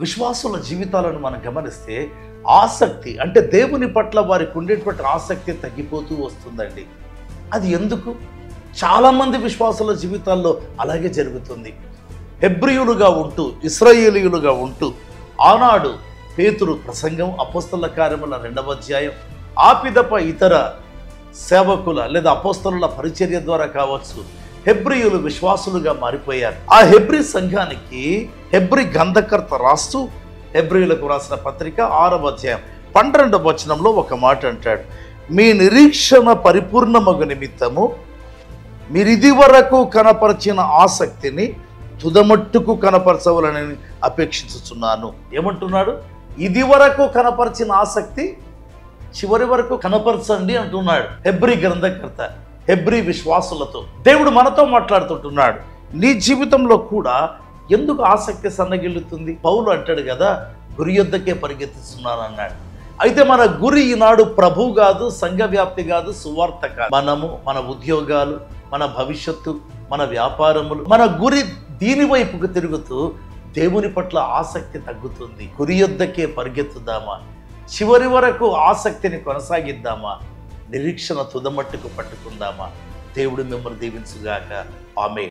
విశ్వాసుల జీవితాలను మనం గమనిస్తే ఆసక్తి అంటే దేవుని పట్ల వారికి ఉండేటువంటి ఆసక్తి తగ్గిపోతూ వస్తుందండి. అది ఎందుకు? చాలామంది విశ్వాసుల జీవితాల్లో అలాగే జరుగుతుంది. హెబ్రీయులుగా ఉంటూ ఇశ్రాయేలీయులుగా ఉంటూ ఆనాడు పేతురు ప్రసంగం, అపోస్తలుల కార్యముల 2వ అధ్యాయం, ఆపిదప ఇతర సేవకుల లేదా అపోస్తలుల పరిచర్య ద్వారా కావచ్చు హెబ్రీయులు విశ్వాసులుగా మారిపోయారు. ఆ హెబ్రీ సంఘానికి హెబ్రీ గ్రంథకర్త రాస్తూ హెబ్రీయులకు రాసిన పత్రిక 6వ అధ్యాయం 12వ వచనంలో ఒక మాట అంటాడు, మీ నిరీక్షణ పరిపూర్ణమగు నిమిత్తము మీరిది వరకు కనపరిచిన ఆసక్తిని తుదమట్టుకు కనపరచవలని అపేక్షించుచున్నాను. ఏమంటున్నాడు? ఇది వరకు కనపరిచిన ఆసక్తి చివరి వరకు కనపరచండి అంటున్నాడు హెబ్రీ గ్రంథకర్త హెబ్రీ విశ్వాసులతో. దేవుడు మనతో మాట్లాడుతుంటున్నాడు. నీ జీవితంలో కూడా ఎందుకు ఆసక్తి సన్నగిల్లుతుంది? పౌలు అంటాడు కదా, గురి యొద్దకే పరిగెత్తిస్తున్నాను అన్నాడు. అయితే మన గురి ఈనాడు ప్రభు కాదు, సంఘ వ్యాప్తి కాదు, సువార్త కాదు. మనము, మన ఉద్యోగాలు, మన భవిష్యత్తు, మన వ్యాపారములు, మన గురి దీని వైపుకు తిరుగుతూ దేవుని పట్ల ఆసక్తి తగ్గుతుంది. గురి యొద్దకే పరిగెత్తుదామా? చివరి వరకు ఆసక్తిని కొనసాగిద్దామా? నిరీక్షణ తుదమట్టుకు పట్టుకుందామా? దేవుడు మిమ్మల్ని దీవించుగాక. ఆమేన్.